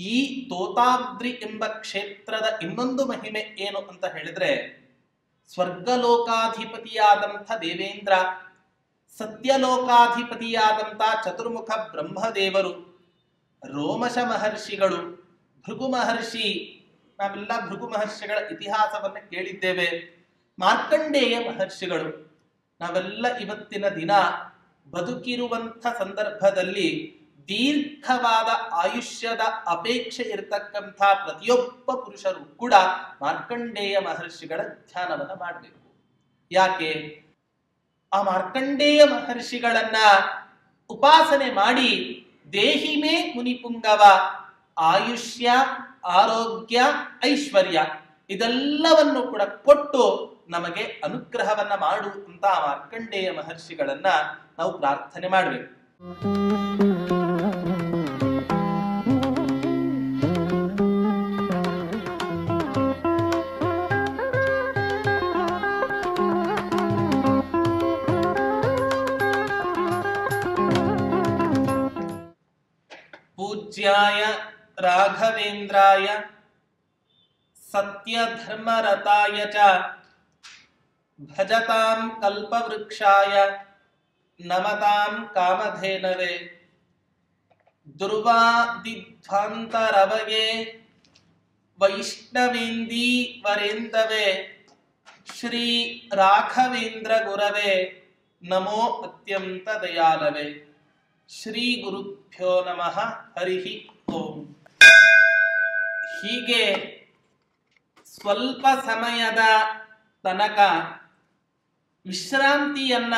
ಈ ತೋತಾದ್ರಿ ಎಂಬ ಕ್ಷೇತ್ರದ ಇನ್ನೊಂದು ಮಹಿಮೆ ಏನು ಅಂತ ಹೇಳಿದ್ರೆ, ಸ್ವರ್ಗಲೋಕಾಧಿಪತಿಯಾದಂಥ ದೇವೇಂದ್ರ, ಸತ್ಯಲೋಕಾಧಿಪತಿಯಾದಂಥ ಚತುರ್ಮುಖ ಬ್ರಹ್ಮದೇವರು, ರೋಮಶ ಮಹರ್ಷಿಗಳು, ಭೃಗು ಮಹರ್ಷಿ, ನಾವೆಲ್ಲ ಭೃಗು ಮಹರ್ಷಿಗಳ ಇತಿಹಾಸವನ್ನು ಕೇಳಿದ್ದೇವೆ, ಮಾರ್ಕಂಡೇಯ ಮಹರ್ಷಿಗಳು, ನಾವೆಲ್ಲ ಇವತ್ತಿನ ದಿನ ಬದುಕಿರುವಂಥ ಸಂದರ್ಭದಲ್ಲಿ ದೀರ್ಘವಾದ ಆಯುಷ್ಯದ ಅಪೇಕ್ಷೆ ಇರತಕ್ಕಂಥ ಪ್ರತಿಯೊಬ್ಬ ಪುರುಷರು ಕೂಡ ಮಾರ್ಕಂಡೇಯ ಮಹರ್ಷಿಗಳ ಧ್ಯಾನವನ್ನು ಮಾಡಬೇಕು. ಯಾಕೆ? ಆ ಮಾರ್ಕಂಡೇಯ ಮಹರ್ಷಿಗಳನ್ನ ಉಪಾಸನೆ ಮಾಡಿ ದೇಹಿಮೇ ಮುನಿಪುಂಗವ, ಆಯುಷ್ಯ, ಆರೋಗ್ಯ, ಐಶ್ವರ್ಯ ಇದೆಲ್ಲವನ್ನು ಕೂಡ ಕೊಟ್ಟು ನಮಗೆ ಅನುಗ್ರಹವನ್ನ ಮಾಡು ಅಂತ ಮಾರ್ಕಂಡೇಯ ಮಹರ್ಷಿಗಳನ್ನ ನಾವು ಪ್ರಾರ್ಥನೆ ಮಾಡಬೇಕು. ಪೂಜ್ಯಾಯ ರಾಘವೇಂದ್ರಾಯ ಸತ್ಯಧರ್ಮರತಾಯ ಚ ಭಜತಾಂ ಕಲ್ಪವೃಕ್ಷಾಯ ನಮತಾಂ ಕಾಮಧೇನವೇ ದುರ್ವಾದಿಧ್ವಾಂತರವಯೇ ವೈಷ್ಣವೇಂದೀ ವರೇಂದವೇ ಶ್ರೀ ರಾಘವೇಂದ್ರ ಗುರವೇ ನಮೋ ಅತ್ಯಂತ ದಯಾಲವೇ. ಶ್ರೀ ಗುರುಭ್ಯೋ ನಮಃ. ಹರಿ ಓಂ. ಹೀಗೆ ಸ್ವಲ್ಪ ಸಮಯದ ತನಕ ವಿಶ್ರಾಂತಿಯನ್ನ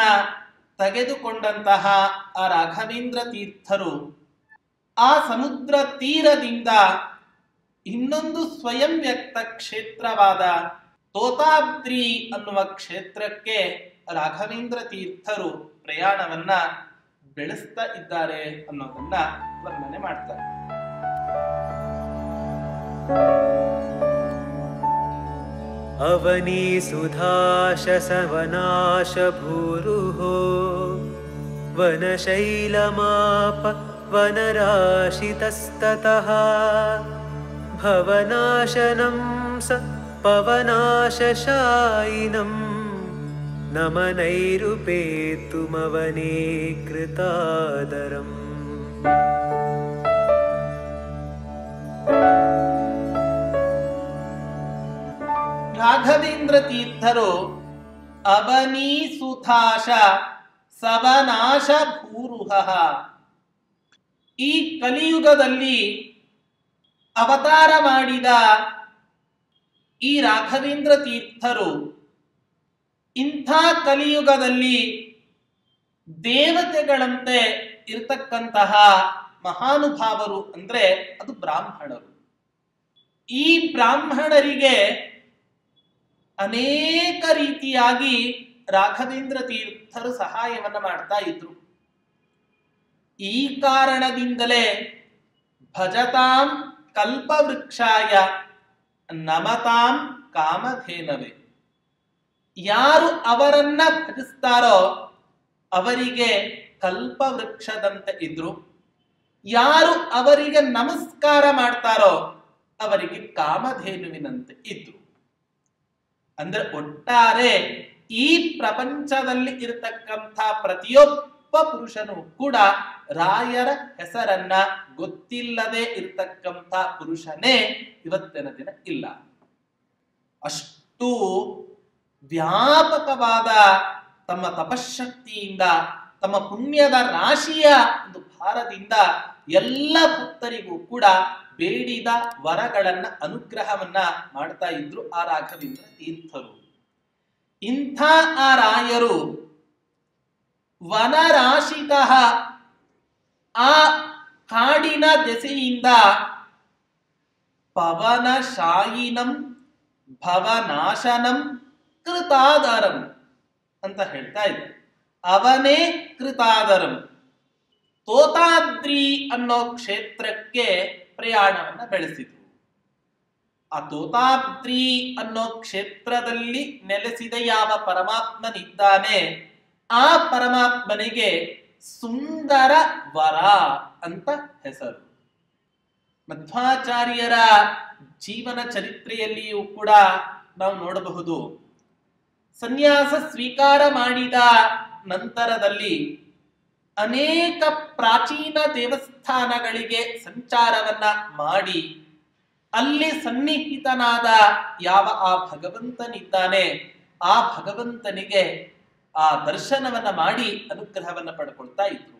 ತೆಗೆದುಕೊಂಡಂತಹ ಆ ರಾಘವೇಂದ್ರ ತೀರ್ಥರು ಆ ಸಮುದ್ರ ತೀರದಿಂದ ಇನ್ನೊಂದು ಸ್ವಯಂ ವ್ಯಕ್ತ ಕ್ಷೇತ್ರವಾದ ತೋತಾದ್ರಿ ಅನ್ನುವ ಕ್ಷೇತ್ರಕ್ಕೆ ರಾಘವೇಂದ್ರ ತೀರ್ಥರು ಪ್ರಯಾಣವನ್ನ ಬೆಳೆಸ್ತಾ ಇದ್ದಾರೆ ಅನ್ನೋದನ್ನ ವರ್ಣನೆ ಮಾಡ್ತಾರೆ. ಅವನಿ ಸುಧಾಶ ಸವನಾಶ ಭೂರುಹೋ ವನಶೈಲಮಾಪ ವನರಾಶಿತಸ್ತತಃ ಭವನಾಶನಂ ಸ ಪವನಾಶಶಾಯಿನಂ ನಮನೈರುಪೇತುಮವನೇ ಕೃತಾದರಂ. ರಾಘವೇಂದ್ರ ತೀರ್ಥರು ಅವನಿ ಸುಧಾಶ ಸವನಾಶ ಭೂರುಹ, ಈ ಕಲಿಯುಗದಲ್ಲಿ ಅವತಾರ ಮಾಡಿದ ಈ ರಾಘವೇಂದ್ರ ತೀರ್ಥರು ಇಂಥ ಕಲಿಯುಗದಲ್ಲಿ ದೇವತೆಗಳಂತೆ ಇರತಕ್ಕಂತಹ ಮಹಾನುಭಾವರು ಅಂದ್ರೆ ಅದು ಬ್ರಾಹ್ಮಣರು. ಈ ಬ್ರಾಹ್ಮಣರಿಗೆ ಅನೇಕ ರೀತಿಯಾಗಿ ರಾಘವೇಂದ್ರ ತೀರ್ಥರು ಸಹಾಯವನ್ನ ಮಾಡ್ತಾ ಇದ್ರು. ಈ ಕಾರಣದಿಂದಲೇ ಭಜತಾಂ ಕಲ್ಪವೃಕ್ಷಾಯ ನಮತಾಂ ಕಾಮಧೇನವೇ, ಯಾರು ಅವರನ್ನ ಭಜಿಸ್ತಾರೋ ಅವರಿಗೆ ಕಲ್ಪವೃಕ್ಷದಂತೆ ಇದ್ರು, ಯಾರು ಅವರಿಗೆ ನಮಸ್ಕಾರ ಮಾಡ್ತಾರೋ ಅವರಿಗೆ ಕಾಮಧೇನುವಿನಂತೆ ಇದ್ರು. ಅಂದ್ರೆ ಒಟ್ಟಾರೆ ಈ ಪ್ರಪಂಚದಲ್ಲಿ ಇರತಕ್ಕಂಥ ಪ್ರತಿಯೊಬ್ಬ ಪುರುಷನು ಕೂಡ ರಾಯರ ಹೆಸರನ್ನ ಗೊತ್ತಿಲ್ಲದೆ ಇರತಕ್ಕಂಥ ಪುರುಷನೇ ಇವತ್ತಿನ ದಿನ ಇಲ್ಲ. ಅಷ್ಟು ವ್ಯಾಪಕವಾದ ತಮ್ಮ ತಪಶಕ್ತಿಯಿಂದ, ತಮ್ಮ ಪುಣ್ಯದ ರಾಶಿಯ ಒಂದು ಭಾರದಿಂದ ಎಲ್ಲ ಭಕ್ತರಿಗೂ ಕೂಡ ಬೇಡಿದ ವರಗಳನ್ನ ಅನುಗ್ರಹವನ್ನ ಮಾಡ್ತಾ ಇದ್ರು ಆ ರಾಘವೇಂದ್ರ ತೀರ್ಥರು. ಇಂಥ ಆ ರಾಯರು ವನರಾಶಿತಃ, ಆ ಕಾಡಿನ ದೆಸೆಯಿಂದ ಪವನಶಾಯಿನಂ ಭವನಾಶನಂ ಕೃತಾದರಂ ಅಂತ ಹೇಳ್ತಾ ಇದ್ದ. ಅವನೇ ಕೃತಾದರಂ. ತೋತಾದ್ರಿ ಅನ್ನೋ ಕ್ಷೇತ್ರಕ್ಕೆ ಪ್ರಯಾಣವನ್ನ ಬೆಳೆಸಿತು. ಆ ತೋತಾದ್ರಿ ಅನ್ನೋ ಕ್ಷೇತ್ರದಲ್ಲಿ ನೆಲೆಸಿದ ಯಾವ ಪರಮಾತ್ಮನಿದ್ದಾನೆ ಆ ಪರಮಾತ್ಮನಿಗೆ ಸುಂದರ ವರ ಅಂತ ಹೆಸರು. ಮಧ್ವಾಚಾರ್ಯರ ಜೀವನ ಚರಿತ್ರೆಯಲ್ಲಿಯೂ ಕೂಡ ನಾವು ನೋಡಬಹುದು. ಸನ್ಯಾಸ ಸ್ವೀಕಾರ ಮಾಡಿದ ನಂತರದಲ್ಲಿ ಅನೇಕ ಪ್ರಾಚೀನ ದೇವಸ್ಥಾನಗಳಿಗೆ ಸಂಚಾರವನ್ನ ಮಾಡಿ ಅಲ್ಲಿ ಸನ್ನಿಹಿತನಾದ ಯಾವ ಆ ಭಗವಂತನಿದ್ದಾನೆ, ಆ ಭಗವಂತನಿಗೆ ಆ ದರ್ಶನವನ್ನ ಮಾಡಿ ಅನುಗ್ರಹವನ್ನ ಪಡ್ಕೊಳ್ತಾ ಇದ್ರು.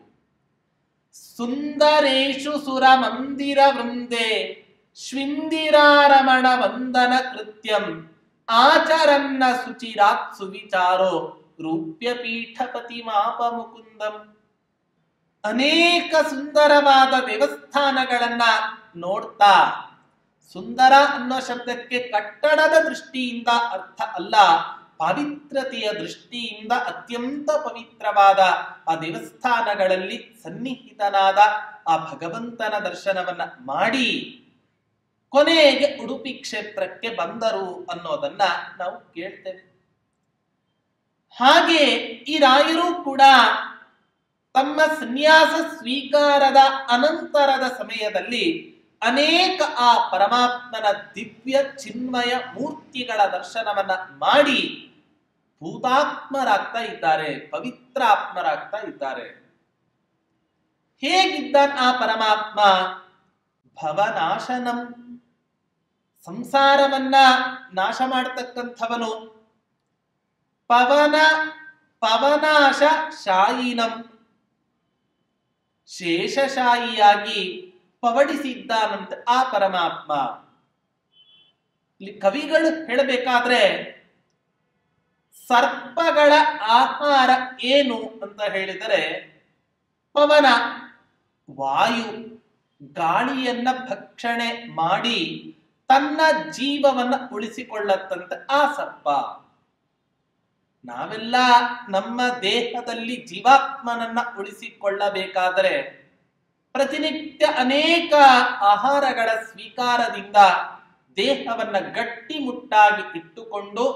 ಸುಂದರೇಶು ಸುರ ಮಂದಿರ ವೃಂದೆ ಶ್ವಿಂದಿರಾರಮಣ ವಂದನ ಕೃತ್ಯಂ ಆಚರನ್ನ ಸುಚಿರಾತ್ ಸುವಿಚಾರೋ ರೂಪ್ಯ ಪೀಠಪತಿ ಮಾಪ ಮುಕುಂದಂ. ಅನೇಕ ಸುಂದರವಾದ ದೇವಸ್ಥಾನಗಳನ್ನ ನೋಡ್ತಾ, ಸುಂದರ ಅನ್ನೋ ಶಬ್ದಕ್ಕೆ ಕಟ್ಟಡದ ದೃಷ್ಟಿಯಿಂದ ಅರ್ಥ ಅಲ್ಲ, ಪಾವಿತ್ರತೆಯ ದೃಷ್ಟಿಯಿಂದ ಅತ್ಯಂತ ಪವಿತ್ರವಾದ ಆ ದೇವಸ್ಥಾನಗಳಲ್ಲಿ ಸನ್ನಿಹಿತನಾದ ಆ ಭಗವಂತನ ದರ್ಶನವನ್ನ ಮಾಡಿ ಕೊನೆಗೆ ಉಡುಪಿ ಕ್ಷೇತ್ರಕ್ಕೆ ಬಂದರು ಅನ್ನೋದನ್ನ ನಾವು ಕೇಳ್ತೇವೆ. ಹಾಗೆ ಈ ರಾಯರು ಕೂಡ ತಮ್ಮ ಸನ್ಯಾಸ ಸ್ವೀಕಾರದ ಅನಂತರದ ಸಮಯದಲ್ಲಿ ಅನೇಕ ಆ ಪರಮಾತ್ಮನ ದಿವ್ಯ ಚಿನ್ಮಯ ಮೂರ್ತಿಗಳ ದರ್ಶನವನ್ನ ಮಾಡಿ ಭೂತಾತ್ಮರಾಗ್ತಾ ಇದ್ದಾರೆ, ಪವಿತ್ರ ಆತ್ಮರಾಗ್ತಾ ಇದ್ದಾರೆ. ಹೇಗಿದ್ದ ಆ ಪರಮಾತ್ಮ? ಭವನಾಶನಂ, ಸಂಸಾರವನ್ನ ನಾಶ ಮಾಡತಕ್ಕಂಥವನು. ಪವನಾಶ ಶಾಯಿನಂ, ಶೇಷಶಾಯಿಯಾಗಿ ಪವಡಿಸಿದ್ದಾನಂತೆ ಆ ಪರಮಾತ್ಮ. ಇಲ್ಲಿ ಕವಿಗಳು ಹೇಳಬೇಕಾದ್ರೆ ಸರ್ಪಗಳ ಆಹಾರ ಏನು ಅಂತ ಹೇಳಿದರೆ ಪವನ, ವಾಯು, ಗಾಳಿಯನ್ನ ಭಕ್ಷಣೆ ಮಾಡಿ ತನ್ನ ಜೀವವನ್ನ ಉಳಿಸಿಕೊಳ್ಳತ್ತಂತೆ ಆ ಸರ್ಪ. ನಾವೆಲ್ಲ ನಮ್ಮ ದೇಹದಲ್ಲಿ ಜೀವಾತ್ಮನನ್ನ ಉಳಿಸಿಕೊಳ್ಳಬೇಕಾದರೆ ಪ್ರತಿನಿತ್ಯ ಅನೇಕ ಆಹಾರಗಳ ಸ್ವೀಕಾರದಿಂದ ದೇಹವನ್ನ ಗಟ್ಟಿಮುಟ್ಟಾಗಿ ಇಟ್ಟುಕೊಂಡು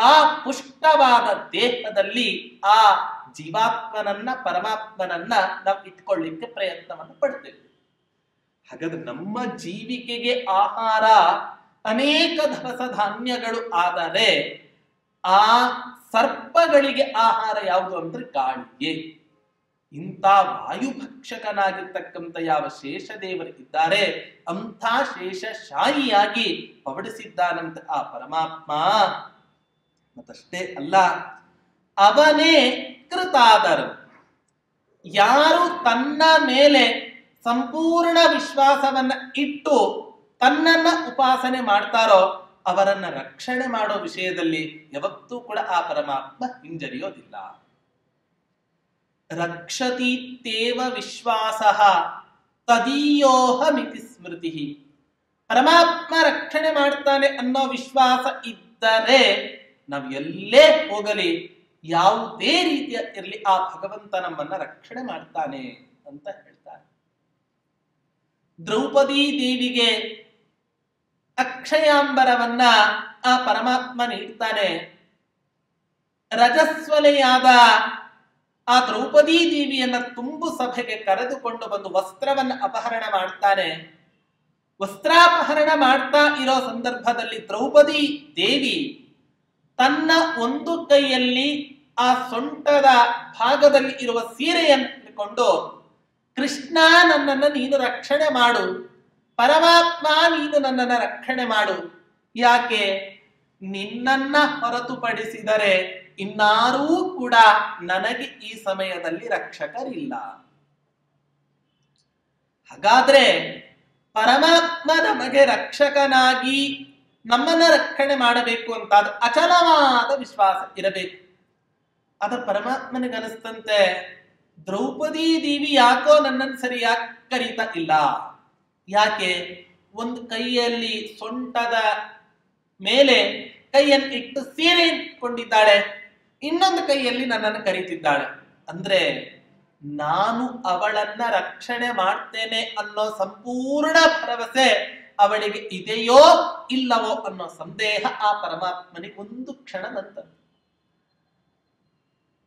ಆ ಪುಷ್ಟವಾದ ದೇಹದಲ್ಲಿ ಆ ಜೀವಾತ್ಮನನ್ನ ಪರಮಾತ್ಮನನ್ನ ನಾವು ಇಟ್ಕೊಳ್ಳಿಕ್ಕೆ ಪ್ರಯತ್ನವನ್ನು ಪಡ್ತೇವೆ. ಹಾಗಾದ್ರೆ ನಮ್ಮ ಜೀವಿಕೆಗೆ ಆಹಾರ ಅನೇಕ ದವಸ ಧಾನ್ಯಗಳು ಆದರೆ ಆ ಸರ್ಪಗಳಿಗೆ ಆಹಾರ ಯಾವುದು ಅಂದ್ರೆ ಗಾಳಿಯೇ. ಇಂಥ ವಾಯುಭಕ್ಷಕನಾಗಿರ್ತಕ್ಕಂಥ ಯಾವ ಶೇಷದೇವರು ಇದ್ದಾರೆ ಅಂಥ ಶೇಷಶಾಹಿಯಾಗಿ ಪವಡಿಸಿದ್ದಾನಂತ ಆ ಪರಮಾತ್ಮ. ಮತ್ತಷ್ಟೇ ಅಲ್ಲ, ಅವನೇ ಕೃತಾದರ. ಯಾರು ತನ್ನ ಮೇಲೆ ಸಂಪೂರ್ಣ ವಿಶ್ವಾಸವನ್ನ ಇಟ್ಟು ತನ್ನನ್ನ ಉಪಾಸನೆ ಮಾಡ್ತಾರೋ ಅವರನ್ನ ರಕ್ಷಣೆ ಮಾಡೋ ವಿಷಯದಲ್ಲಿ ಯಾವತ್ತೂ ಕೂಡ ಆ ಪರಮಾತ್ಮ ಹಿಂಜರಿಯೋದಿಲ್ಲ. ರಕ್ಷತೀತ್ಯೇವ ವಿಶ್ವಾಸಃ ತದೀಯೋಹಮಿತಿ ಸ್ಮೃತಿ. ಪರಮಾತ್ಮ ರಕ್ಷಣೆ ಮಾಡ್ತಾನೆ ಅನ್ನೋ ವಿಶ್ವಾಸ ಇದ್ದರೆ ನಾವು ಎಲ್ಲೇ ಹೋಗಲಿ, ಯಾವುದೇ ರೀತಿಯ ಇರಲಿ, ಆ ಭಗವಂತ ನಮ್ಮನ್ನ ರಕ್ಷಣೆ ಮಾಡ್ತಾನೆ ಅಂತ ಹೇಳ್ತಾರೆ. ದ್ರೌಪದಿ ದೇವಿಗೆ ಅಕ್ಷಯಾಂಬರವನ್ನ ಆ ಪರಮಾತ್ಮ ನೀಡ್ತಾನೆ. ರಜಸ್ವಲೆಯಾದ ಆ ದ್ರೌಪದಿ ದೇವಿಯನ್ನ ತುಂಬು ಸಭೆಗೆ ಕರೆದುಕೊಂಡು ಬಂದು ವಸ್ತ್ರವನ್ನ ಅಪಹರಣ ಮಾಡ್ತಾನೆ. ವಸ್ತ್ರಾಪಹರಣ ಮಾಡ್ತಾ ಇರೋ ಸಂದರ್ಭದಲ್ಲಿ ದ್ರೌಪದಿ ದೇವಿ ತನ್ನ ಒಂದು ಕೈಯಲ್ಲಿ ಆ ಸೊಂಟದ ಭಾಗದಲ್ಲಿ ಇರುವ ಸೀರೆಯನ್ನು ಹಿಡ್ಕೊಂಡು, ಕೃಷ್ಣ ನನ್ನನ್ನು ನೀನು ರಕ್ಷಣೆ ಮಾಡು, ಪರಮಾತ್ಮ ನೀನು ನನ್ನನ್ನು ರಕ್ಷಣೆ ಮಾಡು, ಯಾಕೆ ನಿನ್ನನ್ನ ಹೊರತುಪಡಿಸಿದರೆ ಇನ್ನಾರೂ ಕೂಡ ನನಗೆ ಈ ಸಮಯದಲ್ಲಿ ರಕ್ಷಕರಿಲ್ಲ. ಹಾಗಾದ್ರೆ ಪರಮಾತ್ಮ ನಮಗೆ ರಕ್ಷಕನಾಗಿ ನಮ್ಮನ್ನ ರಕ್ಷಣೆ ಮಾಡಬೇಕು ಅಂತ ಅಚಲವಾದ ವಿಶ್ವಾಸ ಇರಬೇಕು. ಅದ ಪರಮಾತ್ಮನಿಗನಿಸ್ತಂತೆ ದ್ರೌಪದಿ ದೇವಿ ಯಾಕೋ ನನ್ನನ್ನು ಸರಿಯಾಗಿ ಕರೀತಾ ಇಲ್ಲ. ಯಾಕೆ? ಒಂದು ಕೈಯಲ್ಲಿ ಸೊಂಟದ ಮೇಲೆ ಕೈಯನ್ನು ಇಟ್ಟು ಸೀರೆ ಇಟ್ಕೊಂಡಿದ್ದಾಳೆ, ಇನ್ನೊಂದು ಕೈಯಲ್ಲಿ ನನ್ನನ್ನು ಕರೀತಿದ್ದಾಳೆ. ಅಂದ್ರೆ ನಾನು ಅವಳನ್ನ ರಕ್ಷಣೆ ಮಾಡ್ತೇನೆ ಅನ್ನೋ ಸಂಪೂರ್ಣ ಭರವಸೆ ಅವಳಿಗೆ ಇದೆಯೋ ಇಲ್ಲವೋ ಅನ್ನೋ ಸಂದೇಹ ಆ ಪರಮಾತ್ಮನಿಗೆ ಒಂದು ಕ್ಷಣ ಬಂತದ್ದು.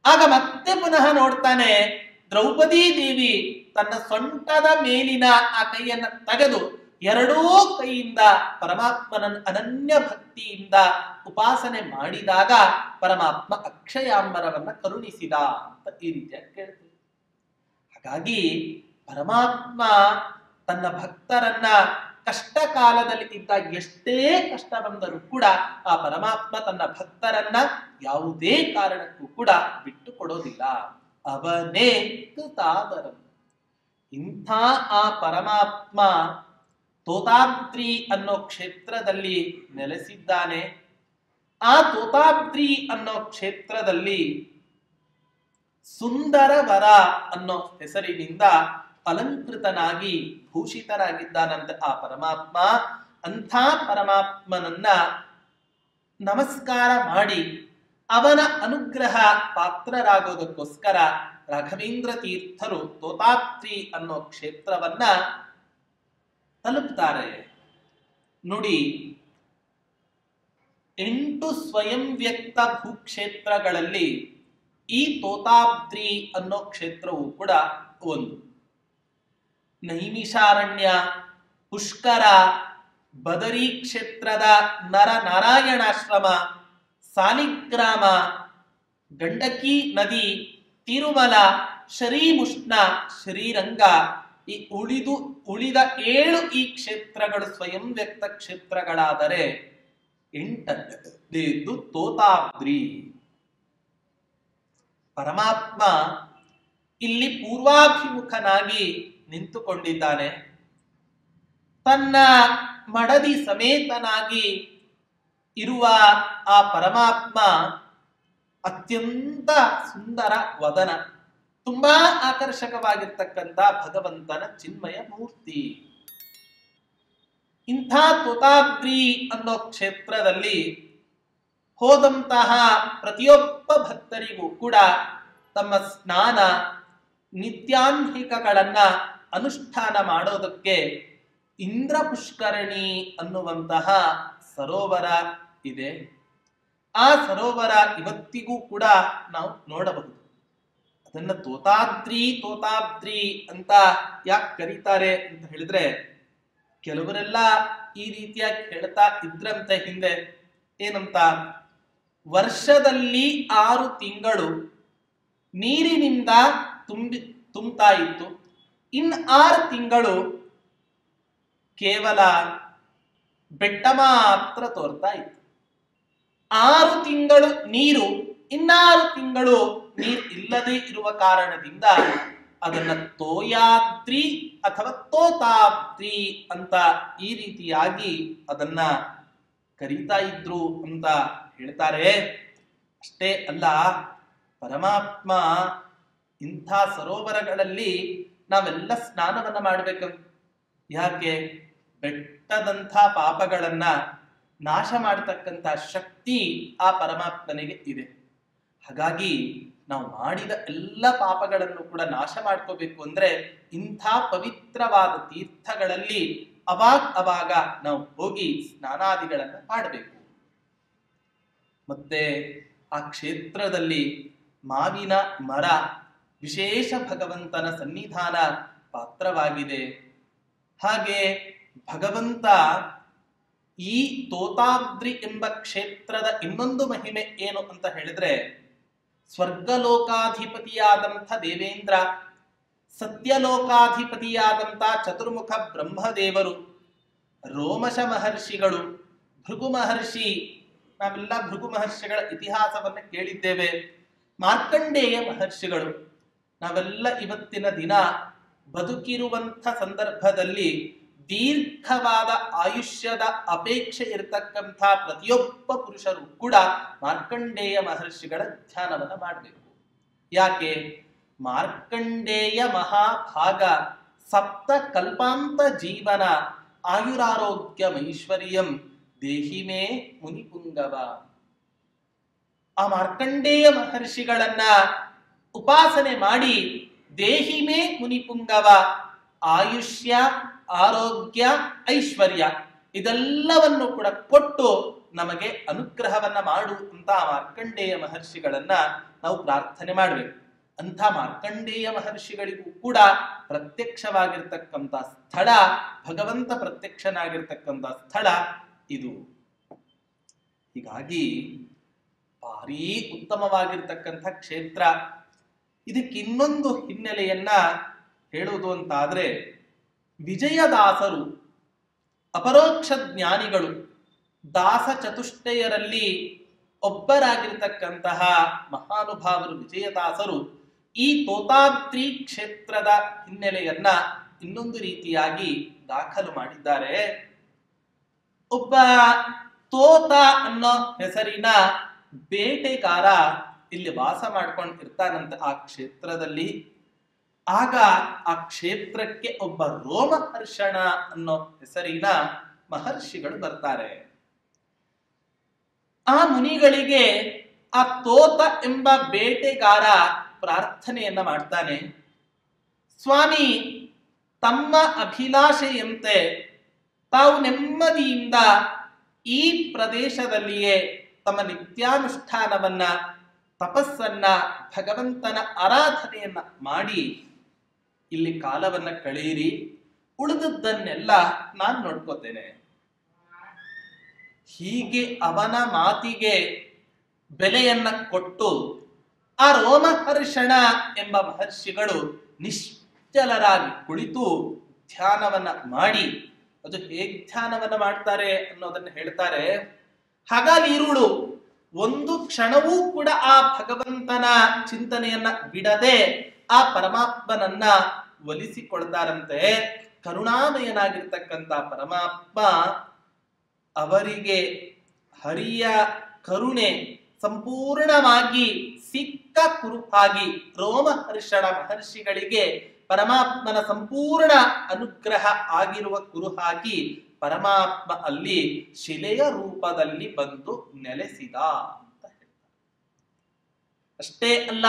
ಆಗ ಮತ್ತೆ ಪುನಃ ನೋಡ್ತಾನೆ, ದ್ರೌಪದಿ ದೇವಿ ತನ್ನ ಸೊಂಟದ ಮೇಲಿನ ಆ ಕೈಯನ್ನ ತೆಗೆದು ಎರಡೂ ಕೈಯಿಂದ ಪರಮಾತ್ಮನನ್ನು ಅನನ್ಯ ಭಕ್ತಿಯಿಂದ ಉಪಾಸನೆ ಮಾಡಿದಾಗ ಪರಮಾತ್ಮ ಅಕ್ಷಯಾಂಬರವನ್ನ ಕರುಣಿಸಿದ ಅಂತ ಈ ರೀತಿಯಾಗಿ ಕೇಳ್ತೀವಿ. ಹಾಗಾಗಿ ಪರಮಾತ್ಮ ತನ್ನ ಭಕ್ತರನ್ನ ಕಷ್ಟ ಕಾಲದಲ್ಲಿ ಇದ್ದಾಗ ಎಷ್ಟೇ ಕಷ್ಟ ಬಂದರೂ ಕೂಡ ಆ ಪರಮಾತ್ಮ ತನ್ನ ಭಕ್ತರನ್ನ ಯಾವುದೇ ಕಾರಣಕ್ಕೂ ಕೂಡ ಬಿಟ್ಟು ಕೊಡೋದಿಲ್ಲ. ಅವನೇ ಕೃತಾದರಂ. ಇಂಥ ಆ ಪರಮಾತ್ಮ ತೋತಾದ್ರಿ ಅನ್ನೋ ಕ್ಷೇತ್ರದಲ್ಲಿ ನೆಲೆಸಿದ್ದಾನೆ. ಆ ತೋತಾದ್ರಿ ಅನ್ನೋ ಕ್ಷೇತ್ರದಲ್ಲಿ ಸುಂದರವರ ಅನ್ನೋ ಹೆಸರಿನಿಂದ ಅಲಂಕೃತನಾಗಿ ಭೂಷಿತರಾಗಿದ್ದಾನಂತೆ ಆ ಪರಮಾತ್ಮ. ಅಂಥ ಪರಮಾತ್ಮನನ್ನ ನಮಸ್ಕಾರ ಮಾಡಿ ಅವನ ಅನುಗ್ರಹ ಪಾತ್ರರಾಗೋದಕ್ಕೋಸ್ಕರ ರಾಘವೇಂದ್ರ ತೀರ್ಥರು ತೋತಾದ್ರಿ ಅನ್ನೋ ಕ್ಷೇತ್ರವನ್ನ ತಲುಪ್ತಾರೆ. ನೋಡಿ, 8 ಸ್ವಯಂ ವ್ಯಕ್ತ ಭೂಕ್ಷೇತ್ರಗಳಲ್ಲಿ ಈ ತೋತಾದ್ರಿ ಅನ್ನೋ ಕ್ಷೇತ್ರವು ಕೂಡ ಒಂದು. ನೈಮಿಷಾರಣ್ಯ, ಪುಷ್ಕರ, ಬದರಿ ಕ್ಷೇತ್ರದ ನರನಾರಾಯಣಾಶ್ರಮ, ಸಾಲಿಗ್ರಾಮ, ಗಂಡಕಿ ನದಿ, ತಿರುಮಲ, ಶ್ರೀಮುಷ್ಣ, ಶ್ರೀರಂಗ, ಈ ಉಳಿದ 7 ಈ ಕ್ಷೇತ್ರಗಳು ಸ್ವಯಂ ವ್ಯಕ್ತ ಕ್ಷೇತ್ರಗಳಾದರೆ 8ನೇದು ತೋತಾದ್ರಿ. ಪರಮಾತ್ಮ ಇಲ್ಲಿ ಪೂರ್ವಾಭಿಮುಖನಾಗಿ ನಿಂತುಕೊಂಡಿದ್ದಾನೆ. ತನ್ನ ಮಡದಿ ಸಮೇತನಾಗಿ ಇರುವ ಆ ಪರಮಾತ್ಮ ಅತ್ಯಂತ ಸುಂದರ ವದನ, ತುಂಬಾ ಆಕರ್ಷಕವಾಗಿರ್ತಕ್ಕಂಥ ಭಗವಂತನ ಚಿನ್ಮಯ ಮೂರ್ತಿ. ಇಂಥ ತೋತಾದ್ರಿ ಅನ್ನೋ ಕ್ಷೇತ್ರದಲ್ಲಿ ಹೋದಂತಹ ಪ್ರತಿಯೊಬ್ಬ ಭಕ್ತರಿಗೂ ಕೂಡ ತಮ್ಮ ಸ್ನಾನ ನಿತ್ಯಾನ್ಹಿಕಗಳನ್ನ ಅನುಷ್ಠಾನ ಮಾಡೋದಕ್ಕೆ ಇಂದ್ರ ಪುಷ್ಕರಣಿ ಅನ್ನುವಂತಹ ಸರೋವರ ಇದೆ. ಆ ಸರೋವರ ಇವತ್ತಿಗೂ ಕೂಡ ನಾವು ನೋಡಬಹುದು. ಅದನ್ನ ತೋತಾದ್ರಿ ಅಂತ ಯಾಕೆ ಕರೀತಾರೆ ಅಂತ ಹೇಳಿದ್ರೆ, ಕೆಲವರೆಲ್ಲ ಈ ರೀತಿಯಾಗಿ ಹೇಳ್ತಾ ಇದ್ರಂತೆ ಹಿಂದೆ. ಏನಂತ, ವರ್ಷದಲ್ಲಿ 6 ತಿಂಗಳು ನೀರಿನಿಂದ ತುಂಬ್ತಾ ಇತ್ತು, ಇನ್ 6 ತಿಂಗಳು ಕೇವಲ ಬೆಟ್ಟ ಮಾತ್ರ ತೋರ್ತಾ ಇತ್ತು. 6 ತಿಂಗಳು ನೀರು, ಇನ್ನಾರು ತಿಂಗಳು ನೀರು ಇಲ್ಲದೆ ಇರುವ ಕಾರಣದಿಂದ ಅದನ್ನ ತೋಯಾದ್ರಿ ಅಥವಾ ತೋತಾದ್ರಿ ಅಂತ ಈ ರೀತಿಯಾಗಿ ಅದನ್ನ ಕರೀತಾ ಇದ್ರು ಅಂತ ಹೇಳ್ತಾರೆ. ಅಷ್ಟೇ ಅಲ್ಲ, ಪರಮಾತ್ಮ ಇಂಥ ಸರೋವರಗಳಲ್ಲಿ ನಾವೆಲ್ಲ ಸ್ನಾನವನ್ನ ಮಾಡಬೇಕು. ಯಾಕೆ? ಬೆಟ್ಟದಂಥ ಪಾಪಗಳನ್ನ ನಾಶ ಮಾಡತಕ್ಕಂಥ ಶಕ್ತಿ ಆ ಪರಮಾತ್ಮನಿಗೆ ಇದೆ. ಹಾಗಾಗಿ ನಾವು ಮಾಡಿದ ಎಲ್ಲ ಪಾಪಗಳನ್ನು ಕೂಡ ನಾಶ ಮಾಡ್ಕೋಬೇಕು ಅಂದ್ರೆ ಇಂಥ ಪವಿತ್ರವಾದ ತೀರ್ಥಗಳಲ್ಲಿ ಅವಾಗ ನಾವು ಹೋಗಿ ಸ್ನಾನಾದಿಗಳನ್ನ ಮಾಡಬೇಕು. ಮತ್ತೆ ಆ ಕ್ಷೇತ್ರದಲ್ಲಿ ಮಾವಿನ ಮರ ವಿಶೇಷ ಭಗವಂತನ ಸನ್ನಿಧಾನ ಪಾತ್ರವಾಗಿದೆ. ಹಾಗೆ ಭಗವಂತ ಈ ತೋತಾದ್ರಿ ಎಂಬ ಕ್ಷೇತ್ರದ ಇನ್ನೊಂದು ಮಹಿಮೆ ಏನು ಅಂತ ಹೇಳಿದ್ರೆ, ಸ್ವರ್ಗಲೋಕಾಧಿಪತಿಯಾದಂಥ ದೇವೇಂದ್ರ, ಸತ್ಯಲೋಕಾಧಿಪತಿಯಾದಂಥ ಚತುರ್ಮುಖ ಬ್ರಹ್ಮದೇವರು, ರೋಮಶ ಮಹರ್ಷಿಗಳು, ಭೃಗು ಮಹರ್ಷಿ, ನಾವೆಲ್ಲ ಭೃಗು ಮಹರ್ಷಿಗಳ ಇತಿಹಾಸವನ್ನು ಕೇಳಿದ್ದೇವೆ, ಮಾರ್ಕಂಡೇಯ ಮಹರ್ಷಿಗಳು, ನಾವೆಲ್ಲ ಇವತ್ತಿನ ದಿನ ಬದುಕಿರುವಂಥ ಸಂದರ್ಭದಲ್ಲಿ ದೀರ್ಘವಾದ ಆಯುಷ್ಯದ ಅಪೇಕ್ಷೆ ಇರತಕ್ಕಂಥ ಪ್ರತಿಯೊಬ್ಬ ಪುರುಷರು ಕೂಡ ಮಾರ್ಕಂಡೇಯ ಮಹರ್ಷಿಗಳ ಧ್ಯಾನವನ್ನು ಮಾಡಬೇಕು. ಯಾಕೆ? ಮಾರ್ಕಂಡೇಯ ಮಹಾಭಾಗ ಸಪ್ತ ಕಲ್ಪಾಂತ ಜೀವನ ಆಯುರಾರೋಗ್ಯಮೈಶ್ವರ್ಯಂ ದೇಹಿಮೇ ಮುನಿಪುಂಗವ. ಆ ಮಾರ್ಕಂಡೇಯ ಮಹರ್ಷಿಗಳನ್ನ ಉಪಾಸನೆ ಮಾಡಿ ದೇಹಿಮೇ ಮುನಿಪುಂಗವ, ಆಯುಷ್ಯ, ಆರೋಗ್ಯ, ಐಶ್ವರ್ಯ ಇದೆಲ್ಲವನ್ನು ಕೂಡ ಕೊಟ್ಟು ನಮಗೆ ಅನುಗ್ರಹವನ್ನ ಮಾಡು ಅಂತ ಮಾರ್ಕಂಡೇಯ ಮಹರ್ಷಿಗಳನ್ನ ನಾವು ಪ್ರಾರ್ಥನೆ ಮಾಡಬೇಕು. ಅಂಥ ಮಾರ್ಕಂಡೇಯ ಮಹರ್ಷಿಗಳಿಗೂ ಕೂಡ ಪ್ರತ್ಯಕ್ಷವಾಗಿರ್ತಕ್ಕಂಥ ಸ್ಥಳ, ಭಗವಂತ ಪ್ರತ್ಯಕ್ಷನಾಗಿರ್ತಕ್ಕಂಥ ಸ್ಥಳ ಇದು. ಹೀಗಾಗಿ ಭಾರೀ ಉತ್ತಮವಾಗಿರ್ತಕ್ಕಂಥ ಕ್ಷೇತ್ರ. ಇದಕ್ಕಿನ್ನೊಂದು ಹಿನ್ನೆಲೆಯನ್ನ ಹೇಳುವುದು ಅಂತಾದ್ರೆ, ವಿಜಯದಾಸರು ಅಪರೋಕ್ಷ ಜ್ಞಾನಿಗಳು, ದಾಸ ಚತುಷ್ಟಯರಲ್ಲಿ ಒಬ್ಬರಾಗಿರ್ತಕ್ಕಂತಹ ಮಹಾನುಭಾವರು ವಿಜಯದಾಸರು ಈ ತೋತಾದ್ರಿ ಕ್ಷೇತ್ರದ ಹಿನ್ನೆಲೆಯನ್ನ ಇನ್ನೊಂದು ರೀತಿಯಾಗಿ ದಾಖಲು ಮಾಡಿದ್ದಾರೆ. ಒಬ್ಬ ತೋತ ಅನ್ನೋ ಹೆಸರಿನ ಬೇಟೆಗಾರ ಇಲ್ಲಿ ವಾಸ ಮಾಡ್ಕೊಂಡಿರ್ತಾನಂತೆ ಆ ಕ್ಷೇತ್ರದಲ್ಲಿ. ಆಗ ಆ ಕ್ಷೇತ್ರಕ್ಕೆ ಒಬ್ಬ ರೋಮಹರ್ಷಣ ಅನ್ನೋ ಹೆಸರಿನ ಮಹರ್ಷಿಗಳು ಬರ್ತಾರೆ. ಆ ಮುನಿಗಳಿಗೆ ಆ ತೋತ ಎಂಬ ಬೇಟೆಗಾರ ಪ್ರಾರ್ಥನೆಯನ್ನ ಮಾಡ್ತಾನೆ. ಸ್ವಾಮಿ, ತಮ್ಮ ಅಭಿಲಾಷೆಯಂತೆ ತಾವು ನೆಮ್ಮದಿಯಿಂದ ಈ ಪ್ರದೇಶದಲ್ಲಿಯೇ ತಮ್ಮ ನಿತ್ಯಾನುಷ್ಠಾನವನ್ನ, ತಪಸ್ಸನ್ನ, ಭಗವಂತನ ಆರಾಧನೆಯನ್ನ ಮಾಡಿ ಇಲ್ಲಿ ಕಾಲವನ್ನ ಕಳೆಯಿರಿ. ಉಳಿದದ್ದನ್ನೆಲ್ಲ ನಾನು ನೋಡ್ಕೋತೇನೆ. ಹೀಗೆ ಅವನ ಮಾತಿಗೆ ಬೆಲೆಯನ್ನ ಕೊಟ್ಟು ಆ ರೋಮಹರ್ಷಣ ಎಂಬ ಮಹರ್ಷಿಗಳು ನಿಶ್ಚಲರಾಗಿ ಕುಳಿತು ಧ್ಯಾನವನ್ನ ಮಾಡಿ, ಅದು ಹೇಗೆ ಧ್ಯಾನವನ್ನ ಮಾಡ್ತಾರೆ ಅನ್ನೋದನ್ನ ಹೇಳ್ತಾರೆ. ಹಗಲಿರುಳು ಒಂದು ಕ್ಷಣವೂ ಕೂಡ ಆ ಭಗವಂತನ ಚಿಂತನೆಯನ್ನ ಬಿಡದೆ ಆ ಪರಮಾತ್ಮನನ್ನ ಒಲಿಸಿಕೊಳ್ತಾರಂತೆ. ಕರುಣಾಮಯನಾಗಿರ್ತಕ್ಕಂಥ ಪರಮಾತ್ಮ ಅವರಿಗೆ ಹರಿಯ ಕರುಣೆ ಸಂಪೂರ್ಣವಾಗಿ ಸಿಕ್ಕ ಕುರುಹಾಗಿ, ರೋಮಹರ್ಷಣ ಮಹರ್ಷಿಗಳಿಗೆ ಪರಮಾತ್ಮನ ಸಂಪೂರ್ಣ ಅನುಗ್ರಹ ಆಗಿರುವ ಕುರುಹಾಗಿ ಪರಮಾತ್ಮ ಅಲ್ಲಿ ಶಿಲೆಯ ರೂಪದಲ್ಲಿ ಬಂದು ನೆಲೆಸಿದ ಅಂತ ಹೇಳ್ತಾರೆ. ಅಷ್ಟೇ ಅಲ್ಲ,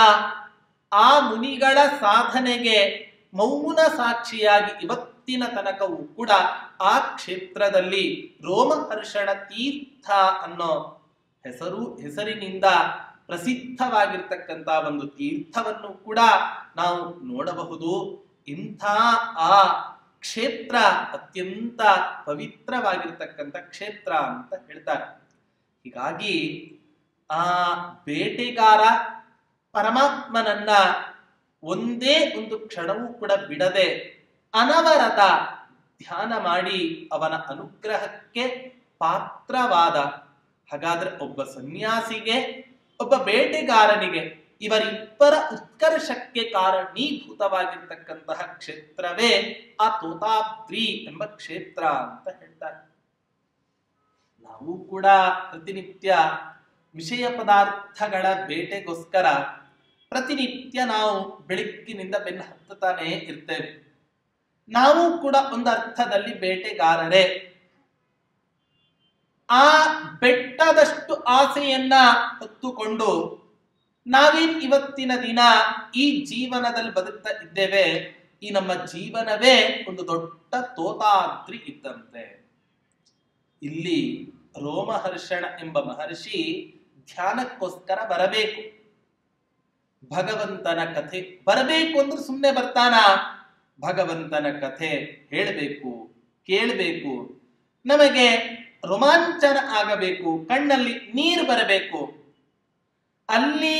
ಆ ಮುನಿಗಳ ಸಾಧನೆಗೆ ಮೌನ ಸಾಕ್ಷಿಯಾಗಿ ಇವತ್ತಿನ ತನಕವೂ ಕೂಡ ಆ ಕ್ಷೇತ್ರದಲ್ಲಿ ರೋಮಹರ್ಷಣ ತೀರ್ಥ ಅನ್ನೋ ಹೆಸರಿನಿಂದ ಪ್ರಸಿದ್ಧವಾಗಿರ್ತಕ್ಕಂಥ ಒಂದು ತೀರ್ಥವನ್ನು ಕೂಡ ನಾವು ನೋಡಬಹುದು. ಇಂಥ ಆ ಕ್ಷೇತ್ರ ಅತ್ಯಂತ ಪವಿತ್ರವಾಗಿರ್ತಕ್ಕಂಥ ಕ್ಷೇತ್ರ ಅಂತ ಹೇಳ್ತಾರೆ. ಹೀಗಾಗಿ ಆ ಬೇಟೆಗಾರ ಪರಮಾತ್ಮನನ್ನ ಒಂದೇ ಒಂದು ಕ್ಷಣವೂ ಕೂಡ ಬಿಡದೆ ಅನವರತ ಧ್ಯಾನ ಮಾಡಿ ಅವನ ಅನುಗ್ರಹಕ್ಕೆ ಪಾತ್ರವಾದ. ಹಾಗಾದ್ರೆ ಒಬ್ಬ ಸನ್ಯಾಸಿಗೆ, ಒಬ್ಬ ಬೇಟೆಗಾರನಿಗೆ, ಇವರಿಬ್ಬರ ಉತ್ಕರ್ಷಕ್ಕೆ ಕಾರಣೀಭೂತವಾಗಿರ್ತಕ್ಕಂತಹ ಕ್ಷೇತ್ರವೇ ಆ ತೋತಾದ್ರಿ ಎಂಬ ಕ್ಷೇತ್ರ ಅಂತ ಹೇಳ್ತಾರೆ. ನಾವು ಕೂಡ ಪ್ರತಿನಿತ್ಯ ವಿಷಯ ಪದಾರ್ಥಗಳ ಬೇಟೆಗೋಸ್ಕರ ಪ್ರತಿನಿತ್ಯ ನಾವು ಬೆಳಗ್ಗಿನಿಂದ ಬೆನ್ನು ಹತ್ತುತ್ತಾನೆ ಇರ್ತೇವೆ. ನಾವು ಕೂಡ ಒಂದು ಅರ್ಥದಲ್ಲಿ ಬೇಟೆಗಾರರೇ. ಆ ಬೆಟ್ಟದಷ್ಟು ಆಸೆಯನ್ನ ಹೊತ್ತುಕೊಂಡು ನಾವೇನ್ ಇವತ್ತಿನ ದಿನ ಈ ಜೀವನದಲ್ಲಿ ಬದುಕ್ತಾ ಇದ್ದೇವೆ. ಈ ನಮ್ಮ ಜೀವನವೇ ಒಂದು ದೊಡ್ಡ ತೋತಾದ್ರಿ ಇದ್ದಂತೆ. ಇಲ್ಲಿ ರೋಮಹರ್ಷಣ ಎಂಬ ಮಹರ್ಷಿ ಧ್ಯಾನಕ್ಕೋಸ್ಕರ ಬರಬೇಕು. ಭಗವಂತನ ಕಥೆ ಬರಬೇಕು ಅಂದ್ರೆ ಸುಮ್ಮನೆ ಬರ್ತಾನ? ಭಗವಂತನ ಕಥೆ ಹೇಳಬೇಕು, ಕೇಳಬೇಕು, ನಮಗೆ ರೋಮಾಂಚನ ಆಗಬೇಕು, ಕಣ್ಣಲ್ಲಿ ನೀರು ಬರಬೇಕು. ಅಲ್ಲಿ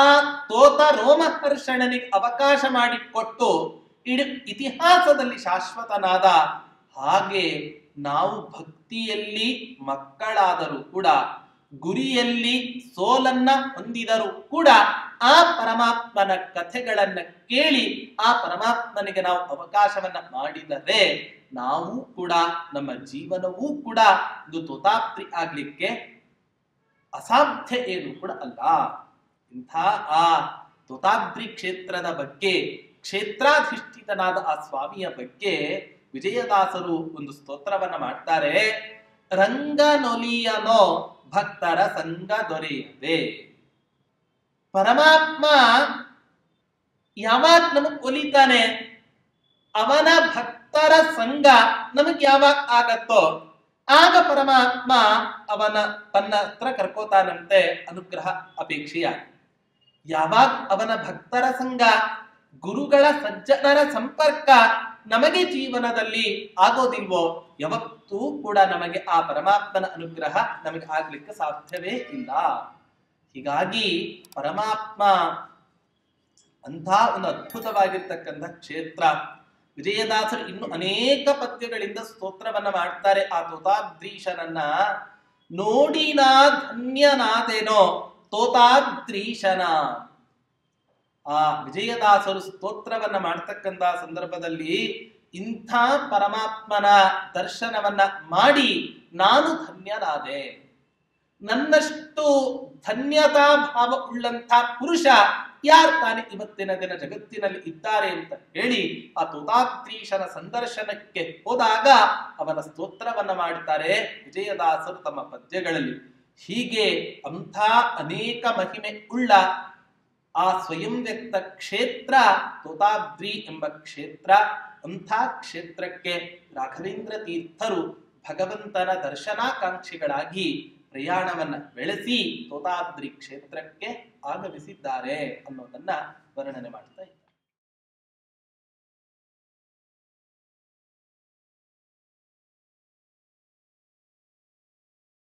ಆ ತೋತ ರೋಮಹರ್ಷಣನಿಗೆ ಅವಕಾಶ ಮಾಡಿಕೊಟ್ಟು ಇಡೀ ಇತಿಹಾಸದಲ್ಲಿ ಶಾಶ್ವತನಾದ ಹಾಗೆ ನಾವು ಭಕ್ತಿಯಲ್ಲಿ ಮಕ್ಕಳಾದರೂ ಕೂಡ, ಗುರಿಯಲ್ಲಿ ಸೋಲನ್ನ ಹೊಂದಿದರೂ ಕೂಡ ಆ ಪರಮಾತ್ಮನ ಕಥೆಗಳನ್ನ ಕೇಳಿ ಆ ಪರಮಾತ್ಮನಿಗೆ ನಾವು ಅವಕಾಶವನ್ನ ಮಾಡಿದರೆ ನಾವು ಕೂಡ, ನಮ್ಮ ಜೀವನವೂ ಕೂಡ ಇದು ತೋತಾಪ್ತಿ ಆಗ್ಲಿಕ್ಕೆ ಅಸಾಧ್ಯ ಏನು ಕೂಡ ಅಲ್ಲ. ಇಂಥ ಆ ತೋತಾದ್ರಿ ಕ್ಷೇತ್ರದ ಬಗ್ಗೆ, ಕ್ಷೇತ್ರಾಧಿಷ್ಠಿತನಾದ ಆ ಸ್ವಾಮಿಯ ಬಗ್ಗೆ ವಿಜಯದಾಸರು ಒಂದು ಸ್ತೋತ್ರವನ್ನ ಮಾಡ್ತಾರೆ. ರಂಗನೊಲಿಯನೋ ಭಕ್ತರ ಸಂಗ ದೊರೆಯದೆ. ಪರಮಾತ್ಮ ಯಾವಾಗ ನಮಗ್ ಒಲಿತಾನೆ, ಅವನ ಭಕ್ತರ ಸಂಘ ನಮಗ್ ಯಾವಾಗ ಆಗತ್ತೋ ಆಗ ಪರಮಾತ್ಮ ತನ್ನ ಹತ್ರ ಕರ್ಕೋತಾನಂತೆ ಅನುಗ್ರಹ ಅಪೇಕ್ಷೆಯಾಗಿ. ಯಾವಾಗ ಅವನ ಭಕ್ತರ ಸಂಘ, ಗುರುಗಳ ಸಜ್ಜನರ ಸಂಪರ್ಕ ನಮಗೆ ಜೀವನದಲ್ಲಿ ಆಗೋದಿಲ್ವೋ ಯಾವತ್ತೂ ಕೂಡ ನಮಗೆ ಆ ಪರಮಾತ್ಮನ ಅನುಗ್ರಹ ನಮಗೆ ಆಗ್ಲಿಕ್ಕೆ ಸಾಧ್ಯವೇ ಇಲ್ಲ. ಹೀಗಾಗಿ ಪರಮಾತ್ಮ ಅಂಥ ಒಂದು ಅದ್ಭುತವಾಗಿರ್ತಕ್ಕಂಥ ಕ್ಷೇತ್ರ. ವಿಜಯದಾಸರು ಇನ್ನು ಅನೇಕ ಪದ್ಯಗಳಿಂದ ಸ್ತೋತ್ರವನ್ನ ಮಾಡ್ತಾರೆ ಆ ತೋತಾದ್ರೀಶನನ್ನ. ನೋಡಿನಾ ಧನ್ಯನಾದೇನೋ ತೋತಾದ್ರೀಶನ. ಆ ವಿಜಯದಾಸರು ಸ್ತೋತ್ರವನ್ನ ಮಾಡ್ತಕ್ಕಂಥ ಸಂದರ್ಭದಲ್ಲಿ ಇಂಥ ಪರಮಾತ್ಮನ ದರ್ಶನವನ್ನ ಮಾಡಿ ನಾನು ಧನ್ಯನಾದೆ, ನನ್ನಷ್ಟು ಧನ್ಯತಾ ಭಾವ ಉಳ್ಳಂಥ ಪುರುಷ ಯಾರು ತಾನೆ ಇವತ್ತಿನ ದಿನ ಜಗತ್ತಿನಲ್ಲಿ ಇದ್ದಾರೆ ಅಂತ ಹೇಳಿ ಆ ತೋತಾದ್ರೀಶನ ಸಂದರ್ಶನಕ್ಕೆ ಹೋದಾಗ ಅವನ ಸ್ತೋತ್ರವನ್ನ ಮಾಡ್ತಾರೆ ವಿಜಯದಾಸರು ತಮ್ಮ ಪದ್ಯಗಳಲ್ಲಿ. ಹೀಗೆ ಅಂಥ ಅನೇಕ ಮಹಿಮೆ ಉಳ್ಳ ಆ ಸ್ವಯಂ ವ್ಯಕ್ತ ಕ್ಷೇತ್ರ ತೋತಾದ್ರಿ ಎಂಬ ಕ್ಷೇತ್ರ. ಅಂಥ ಕ್ಷೇತ್ರಕ್ಕೆ ರಾಘವೇಂದ್ರ ತೀರ್ಥರು ಭಗವಂತನ ದರ್ಶನಾಕಾಂಕ್ಷಿಗಳಾಗಿ ಪ್ರಯಾಣವನ್ನ ಬೆಳೆಸಿ ತೋತಾದ್ರಿ ಕ್ಷೇತ್ರಕ್ಕೆ ಆಗಮಿಸಿದ್ದಾರೆ ಅನ್ನೋದನ್ನ ವರ್ಣನೆ ಮಾಡ್ತಾ ಇದ್ದಾರೆ.